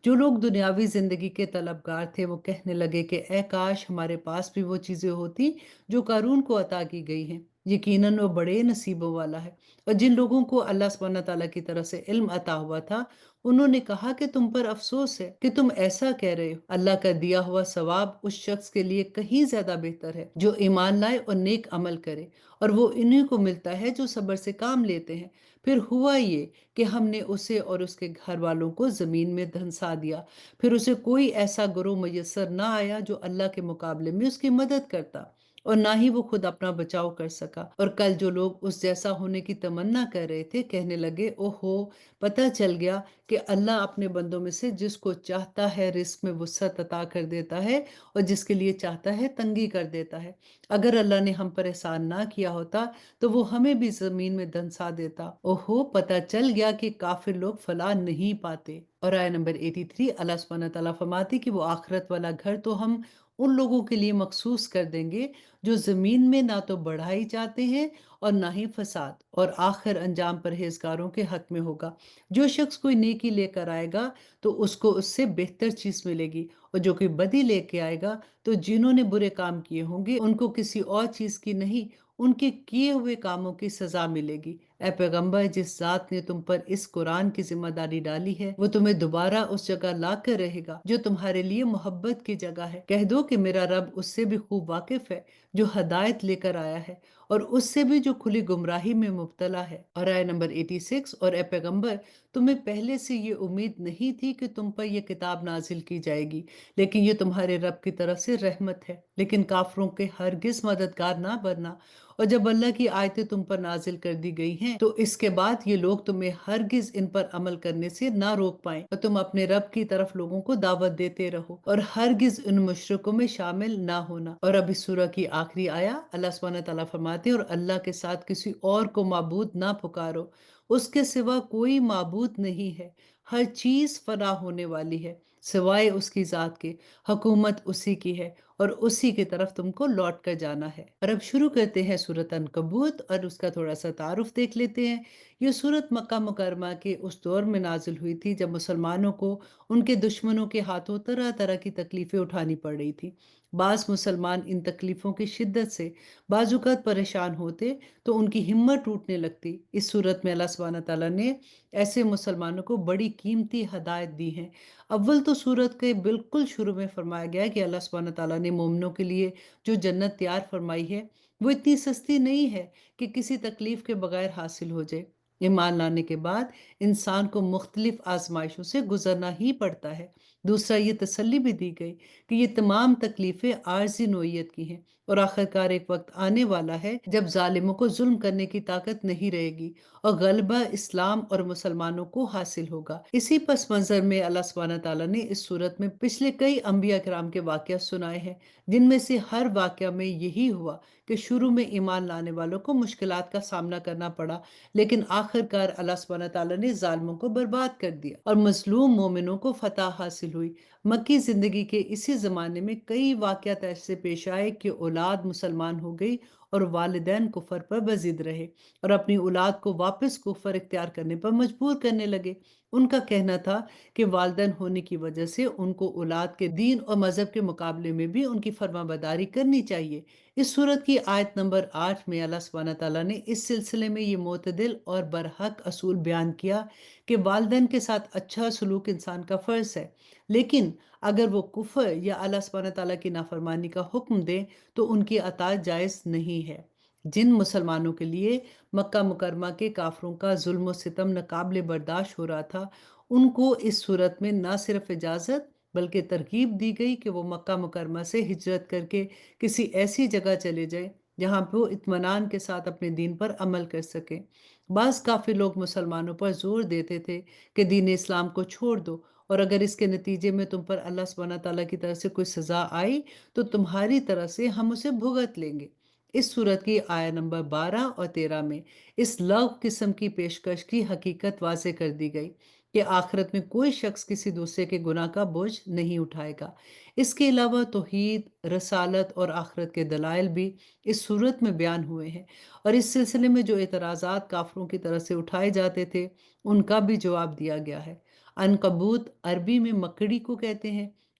جو لوگ دنیاوی زندگی کے طلبگار تھے وہ کہنے لگے کہ اے کاش ہمارے پاس بھی وہ چیزیں ہوتی جو قارون کو عطا کی گئی ہیں۔ یقیناً وہ بڑے نصیبوں والا ہے۔ اور جن لوگوں کو اللہ سبحانہ تعالیٰ کی طرف سے علم عطا ہوا تھا، انہوں نے کہا کہ تم پر افسوس ہے کہ تم ایسا کہہ رہے ہو۔ اللہ کا دیا ہوا ثواب اس شخص کے لیے کہیں زیادہ بہتر ہے جو ایمان لائے اور نیک عمل کرے، اور وہ انہیں کو ملتا ہے جو صبر سے کام لیتے ہیں۔ پھر ہوا یہ کہ ہم نے اسے اور اس کے گھر والوں کو زمین میں دھنسا دیا، پھر اسے کوئی ایسا گروہ میسر نہ آیا جو اللہ کے مقابلے میں اس کی مدد کرتا، اور نہ ہی وہ خود اپنا بچاؤ کر سکا۔ اور کل جو لوگ اس جیسا ہونے کی تمنا کر رہے تھے کہنے لگے، او ہو، پتہ چل گیا کہ اللہ اپنے بندوں میں سے جس کو چاہتا ہے رزق میں وسعت عطا کر دیتا ہے، اور جس کے لیے چاہتا ہے تنگی کر دیتا ہے۔ اگر اللہ نے ہم پر احسان نہ کیا ہوتا تو وہ ہمیں بھی زمین میں دھنسا دیتا۔ او ہو، پتہ چل گیا کہ کافر لوگ فلاح نہیں پاتے۔ اور آیہ نمبر 83، اللہ سبحانہ تعالیٰ فرماتے کہ وہ آخرت والا گھر تو ہم ان لوگوں کے لیے مخصوص کر دیں گے جو زمین میں نہ تو بڑھائی چاہتے ہیں اور نہ ہی فساد، اور آخر انجام پرہیزگاروں کے حق میں ہوگا۔ جو شخص کوئی نیکی لے کر آئے گا تو اس کو اس سے بہتر چیز ملے گی، اور جو کوئی بدی لے کے آئے گا تو جنہوں نے برے کام کیے ہوں گے ان کو کسی اور چیز کی نہیں، ان کے کیے ہوئے کاموں کی سزا ملے گی۔ اے پیغمبر، جس ذات نے تم پر اس قرآن کی ذمہ داری ڈالی ہے وہ تمہیں دوبارہ اس جگہ لا کر رہے گا جو تمہارے لیے محبت کی جگہ ہے۔ کہہ دو کہ میرا رب اس سے بھی خوب واقف ہے جو ہدایت لے کر آیا ہے، اور اس سے بھی جو کھلی گمراہی میں مبتلا ہے۔ اور آیہ نمبر 86، اور اے پیغمبر، تمہیں پہلے سے یہ امید نہیں تھی کہ تم پر یہ کتاب نازل کی جائے گی، لیکن یہ تمہارے رب کی طرف سے رحمت ہے، لیکن کافروں کے ہرگز مددگار نہ بننا۔ اور جب اللہ کی آیتیں تم پر نازل کر دی گئی ہیں تو اس کے بعد یہ لوگ تمہیں ہرگز ان پر عمل کرنے سے نہ روک پائیں، اور تم اپنے رب کی طرف لوگوں کو دعوت دیتے رہو اور ہرگز ان مشرکوں میں شامل نہ ہونا۔ اور اب اس سورہ کی آخری آیہ، اللہ سبحانہ تعالیٰ فرماتے ہیں، اور اللہ کے ساتھ کسی اور کو معبود نہ پکارو، اس کے سوا کوئی معبود نہیں ہے، ہر چیز فنا ہونے والی ہے سوائے اس کی ذات کے، حکومت اسی کی ہے اور اسی کی طرف تم کو لوٹ کر جانا ہے۔ اور اب شروع کرتے ہیں سورۃ عنکبوت، اور اس کا تھوڑا سا تعارف دیکھ لیتے ہیں۔ یہ سورت مکہ مکرمہ کے اس دور میں نازل ہوئی تھی جب مسلمانوں کو ان کے دشمنوں کے ہاتھوں طرح طرح کی تکلیفیں اٹھانی پڑ رہی تھی۔ بعض مسلمان ان تکلیفوں کی شدت سے بعض اوقات پریشان ہوتے تو ان کی ہمت ٹوٹنے لگتی۔ اس صورت میں اللہ سبحانہ تعالیٰ نے ایسے مسلمانوں کو بڑی قیمتی ہدایت دی ہیں۔ اول تو سورت کے بالکل شروع میں فرمایا گیا ہے کہ اللہ سبحانہ تعالیٰ نے مومنوں کے لیے جو جنت تیار فرمائی ہے وہ اتنی سستی نہیں ہے کہ کسی تکلیف کے بغیر حاصل ہو جائے۔ ایمان لانے کے بعد انسان کو مختلف آزمائشوں سے گزرنا ہی پڑتا ہے۔ دوسرا، یہ تسلی بھی دی گئی کہ یہ تمام تکلیفیں عارضی نوعیت کی ہیں، اور آخرکار ایک وقت آنے والا ہے جب ظالموں کو ظلم کرنے کی طاقت نہیں رہے گی اور غلبہ اسلام اور مسلمانوں کو حاصل ہوگا۔ اسی پس منظر میں اللہ سبحانہ تعالیٰ نے اس صورت میں پچھلے کئی انبیاء کرام کے واقعات سنائے ہیں، جن میں سے ہر واقعہ میں یہی ہوا کہ شروع میں ایمان لانے والوں کو مشکلات کا سامنا کرنا پڑا، لیکن آخرکار اللہ سبحانہ تعالیٰ نے ظالموں کو برباد کر دیا اور مظلوم مومنوں کو فتح حاصل ہوئی۔ مکی زندگی کے اسی زمانے میں کئی واقعات ایسے پیش آئے کہ اولاد مسلمان ہو گئی اور والدین کفر پر بضد رہے اور اپنی اولاد کو واپس کفر اختیار کرنے پر مجبور کرنے لگے۔ ان کا کہنا تھا کہ والدین ہونے کی وجہ سے ان کو اولاد کے دین اور مذہب کے مقابلے میں بھی ان کی فرما برداری کرنی چاہیے۔ اس سورت کی آیت نمبر 8 میں اللہ سبحانہ تعالیٰ نے اس سلسلے میں یہ معتدل اور برحق اصول بیان کیا کہ والدین کے ساتھ اچھا سلوک انسان کا فرض ہے، لیکن اگر وہ کفر یا اللہ سبحانہ تعالیٰ کی نافرمانی کا حکم دیں تو ان کی اطاعت جائز نہیں ہے۔ جن مسلمانوں کے لیے مکہ مکرمہ کے کافروں کا ظلم و ستم ناقابل برداشت ہو رہا تھا، ان کو اس صورت میں نہ صرف اجازت بلکہ ترغیب دی گئی کہ وہ مکہ مکرمہ سے ہجرت کر کے کسی ایسی جگہ چلے جائیں جہاں پہ وہ اطمینان کے ساتھ اپنے دین پر عمل کر سکیں۔ بعض کافی لوگ مسلمانوں پر زور دیتے تھے کہ دین اسلام کو چھوڑ دو، اور اگر اس کے نتیجے میں تم پر اللہ سبحانہ تعالیٰ کی طرف سے کوئی سزا آئی تو تمہاری طرف سے ہم اسے بھگت لیں گے۔ اس صورت کی آیہ نمبر 12 اور 13 میں اس لغو قسم کی پیشکش کی حقیقت واضح کر دی گئی کہ آخرت میں کوئی شخص کسی دوسرے کے گناہ کا بوجھ نہیں اٹھائے گا۔ اس کے علاوہ توحید، رسالت اور آخرت کے دلائل بھی اس صورت میں بیان ہوئے ہیں، اور اس سلسلے میں جو اعتراضات کافروں کی طرف سے اٹھائے جاتے تھے ان کا بھی جواب دیا گیا ہے۔ عنکبوت عربی میں مکڑی کو کہتے ہیں،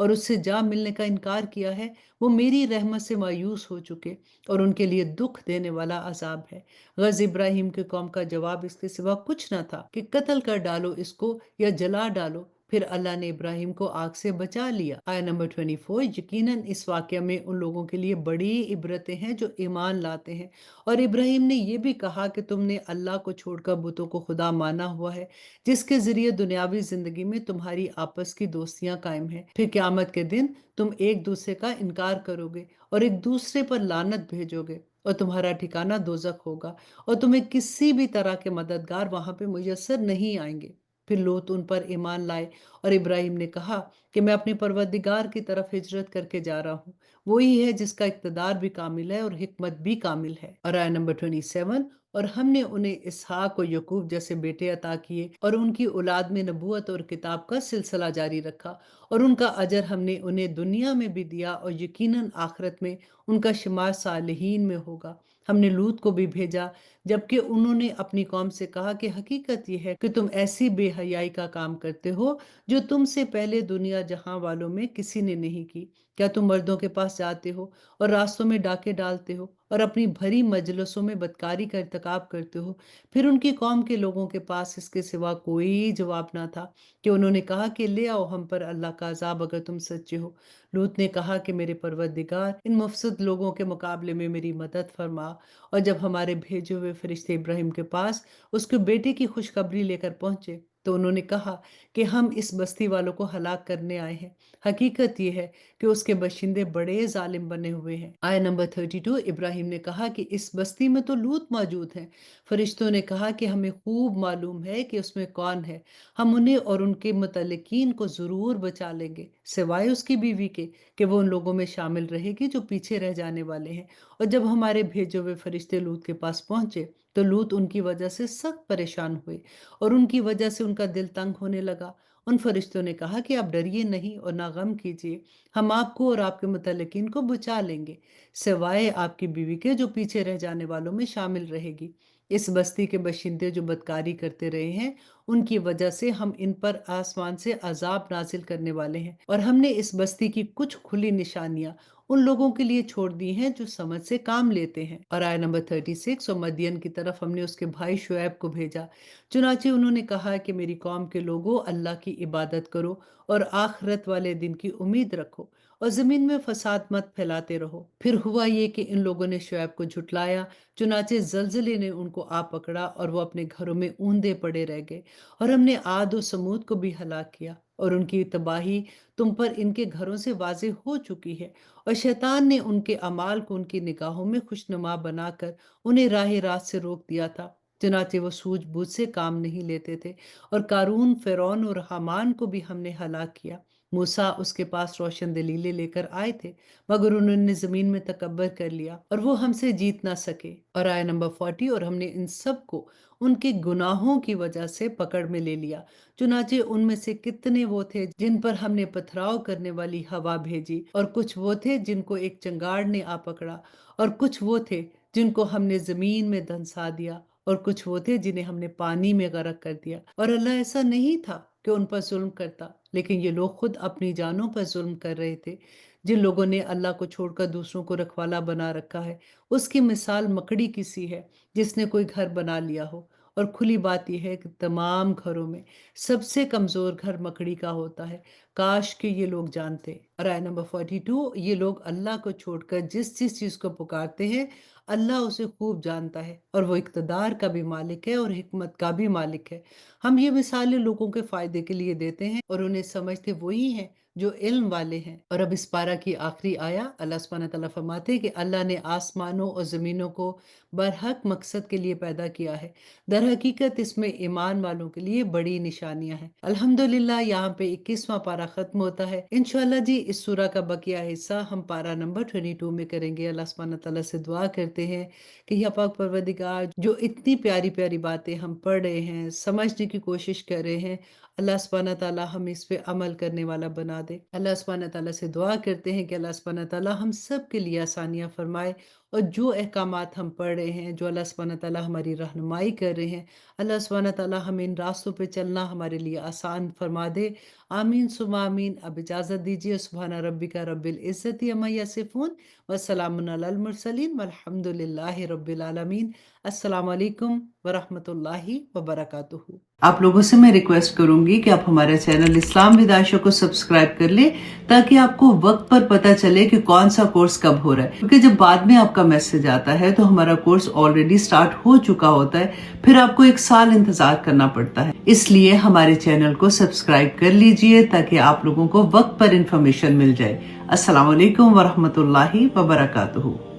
اور اس سے جا ملنے کا انکار کیا ہے وہ میری رحمت سے مایوس ہو چکے اور ان کے لیے دکھ دینے والا عذاب ہے۔ غز ابراہیم کی قوم کا جواب اس کے سوا کچھ نہ تھا کہ قتل کر ڈالو اس کو یا جلا ڈالو۔ پھر اللہ نے ابراہیم کو آگ سے بچا لیا۔ آیت نمبر 24، یقیناً اس واقعہ میں ان لوگوں کے لیے بڑی عبرتیں ہیں جو ایمان لاتے ہیں۔ اور ابراہیم نے یہ بھی کہا کہ تم نے اللہ کو چھوڑ کر بتوں کو خدا مانا ہوا ہے جس کے ذریعے دنیاوی زندگی میں تمہاری آپس کی دوستیاں قائم ہیں، پھر قیامت کے دن تم ایک دوسرے کا انکار کرو گے اور ایک دوسرے پر لعنت بھیجو گے اور تمہارا ٹھکانہ دوزخ ہوگا اور تمہیں کسی بھی طرح کے مددگار وہاں پہ میسر نہیں آئیں گے۔ پھر لوط ان پر ایمان لائے اور ابراہیم نے کہا کہ میں اپنے پروردگار کی طرف ہجرت کر کے جا رہا ہوں، وہی ہے جس کا اقتدار بھی کامل ہے اور حکمت بھی کامل ہے۔ اور آیت نمبر 27، اور ہم نے انہیں اسحاق و یعقوب جیسے بیٹے عطا کیے اور ان کی اولاد میں نبوت اور کتاب کا سلسلہ جاری رکھا اور ان کا اجر ہم نے انہیں دنیا میں بھی دیا اور یقیناً آخرت میں ان کا شمار صالحین میں ہوگا۔ ہم نے لوط کو بھی بھیجا جبکہ انہوں نے اپنی قوم سے کہا کہ حقیقت یہ ہے کہ تم ایسی بے حیائی کا کام کرتے ہو جو تم سے پہلے دنیا جہاں والوں میں کسی نے نہیں کی۔ کیا تم مردوں کے پاس جاتے ہو اور راستوں میں ڈاکے ڈالتے ہو اور اپنی بھری مجلسوں میں بدکاری کا ارتکاب کرتے ہو؟ پھر ان کی قوم کے لوگوں کے پاس اس کے سوا کوئی جواب نہ تھا کہ انہوں نے کہا کہ لے آؤ ہم پر اللہ کا عذاب اگر تم سچے ہو۔ لوط نے کہا کہ میرے پروردگار، ان مفسد لوگوں کے مقابلے میں میری مدد فرما۔ اور جب ہمارے بھیجے ہوئے فرشتے ابراہیم کے پاس اس کے بیٹے کی خوشخبری لے کر پہنچے تو انہوں نے کہا کہ ہم اس بستی والوں کو ہلاک کرنے آئے ہیں، حقیقت یہ ہے کہ اس کے باشندے بڑے ظالم بنے ہوئے ہیں۔ آیت نمبر 32، ابراہیم نے کہا کہ اس بستی میں تو لوط موجود ہیں۔ فرشتوں نے کہا کہ ہمیں خوب معلوم ہے کہ اس میں کون ہے، ہم انہیں اور ان کے متعلقین کو ضرور بچا لیں گے سوائے اس کی بیوی کے کہ وہ ان لوگوں میں شامل رہے گی جو پیچھے رہ جانے والے ہیں۔ اور جب ہمارے بھیجے ہوئے فرشتے لوط کے پاس پہنچے تو لوط ان کی وجہ سے سخت پریشان ہوئے اور ان کی وجہ سے ان کا دل تنگ ہونے لگا۔ ان فرشتوں نے کہا کہ آپ ڈریے نہیں اور نہ غم کیجیے، ہم آپ کو اور آپ کے متعلقین کو بچا لیں گے سوائے آپ کی بیوی کے جو پیچھے رہ جانے والوں میں شامل رہے گی۔ اس بستی کے باشندے جو بدکاری کرتے رہے ہیں ان کی وجہ سے ہم ان پر آسمان سے عذاب نازل کرنے والے ہیں، اور ہم نے اس بستی کی کچھ کھلی نشانیاں ان لوگوں کے لیے چھوڑ دی ہیں جو سمجھ سے کام لیتے ہیں۔ اور آیت نمبر 36، اور مدین کی طرف ہم نے اس کے بھائی شعیب کو بھیجا، چنانچہ انہوں نے کہا کہ میری قوم کے لوگوں، اللہ کی عبادت کرو اور آخرت والے دن کی امید رکھو اور زمین میں فساد مت پھیلاتے رہو۔ پھر ہوا یہ کہ ان لوگوں نے شعیب کو جھٹلایا، چنانچہ زلزلے نے ان کو آ پکڑا اور وہ اپنے گھروں میں اوندے پڑے رہ گئے۔ اور ہم نے عاد و سمود کو بھی ہلاک کیا اور ان کی تباہی تم پر ان کے گھروں سے واضح ہو چکی ہے، اور شیطان نے ان کے اعمال کو ان کی نگاہوں میں خوشنما بنا کر انہیں راہ راست سے روک دیا تھا، چنانچہ وہ سوجھ بوجھ سے کام نہیں لیتے تھے۔ اور قارون، فرعون اور حامان کو بھی ہم نے ہلاک کیا۔ موسیٰ اس کے پاس روشن دلیلیں لے کر آئے تھے مگر انہوں نے زمین میں تکبر کر لیا اور وہ ہم سے جیت نہ سکے۔ اور آیت نمبر 40، اور ہم نے ان سب کو ان کے گناہوں کی وجہ سے پکڑ میں لے لیا، چنانچہ ان میں سے کتنے وہ تھے جن پر ہم نے پتھراؤ کرنے والی ہوا بھیجی، اور کچھ وہ تھے جن کو ایک چنگاڑ نے آ پکڑا، اور کچھ وہ تھے جن کو ہم نے زمین میں دھنسا دیا، اور کچھ وہ تھے جنہیں ہم نے پانی میں غرق کر دیا۔ اور اللہ ایسا نہیں تھا کہ ان پر ظلم کرتا، لیکن یہ لوگ خود اپنی جانوں پر ظلم کر رہے تھے۔ جن لوگوں نے اللہ کو چھوڑ کر دوسروں کو رکھوالا بنا رکھا ہے اس کی مثال مکڑی کی سی ہے جس نے کوئی گھر بنا لیا ہو، اور کھلی بات یہ ہے کہ تمام گھروں میں سب سے کمزور گھر مکڑی کا ہوتا ہے، کاش کہ یہ لوگ جانتے۔ اور آیت نمبر 42، یہ لوگ اللہ کو چھوڑ کر جس جس چیز کو پکارتے ہیں اللہ اسے خوب جانتا ہے، اور وہ اقتدار کا بھی مالک ہے اور حکمت کا بھی مالک ہے۔ ہم یہ مثالیں لوگوں کے فائدے کے لیے دیتے ہیں اور انہیں سمجھتے وہی ہیں جو علم والے ہیں۔ اور اب اس پارہ کی آخری آیا، اللہ سبحانہ تعالیٰ فرماتے کہ اللہ نے آسمانوں اور زمینوں کو برحق مقصد کے لیے پیدا کیا ہے، در حقیقت اس میں ایمان والوں کے لیے بڑی نشانیاں ہیں۔ الحمدللہ یہاں پہ 21واں پارہ ختم ہوتا ہے۔ انشاءاللہ جی اس سورہ کا بقیہ حصہ ہم پارہ نمبر 22 میں کریں گے۔ اللہ سبحانہ تعالیٰ سے دعا کرتے ہیں کہ یا پاک پروردگار، جو اتنی پیاری پیاری باتیں ہم پڑھ رہے ہیں، سمجھنے کی کوشش کر رہے ہیں، اللہ سبحانہ تعالیٰ ہم اس پہ عمل کرنے والا بنا دے۔ اللہ سبحانہ تعالیٰ سے دعا کرتے ہیں کہ اللہ سبحانہ تعالیٰ ہم سب کے لیے آسانیاں فرمائے اور جو احکامات ہم پڑھ رہے ہیں، جو اللہ سبحانہ تعالیٰ ہماری رہنمائی کر رہے ہیں، اللہ سبحانہ تعالیٰ ہمیں ان راستوں پہ چلنا ہمارے لیے آسان فرما دے۔ آمین ثم آمین۔ اب اجازت دیجیے۔ سبحان ربک رب العزت عما یصفون وسلام علی المرسلین والحمد للہ رب العالمین۔ السلام علیکم ورحمۃ اللہ وبرکاتہ۔ آپ لوگوں سے میں ریکویسٹ کروں گی کہ آپ ہمارے چینل اسلام ود عائشہ کو سبسکرائب کر لیں تاکہ آپ کو وقت پر پتہ چلے کہ کون سا کورس کب ہو رہا ہے، کیونکہ جب بعد میں آپ کا میسج آتا ہے تو ہمارا کورس آلریڈی سٹارٹ ہو چکا ہوتا ہے، پھر آپ کو 1 سال انتظار کرنا پڑتا ہے۔ اس لیے ہمارے چینل کو سبسکرائب کر لیجئے تاکہ آپ لوگوں کو وقت پر انفارمیشن مل جائے۔ السلام علیکم ورحمۃ اللہ وبرکاتہ۔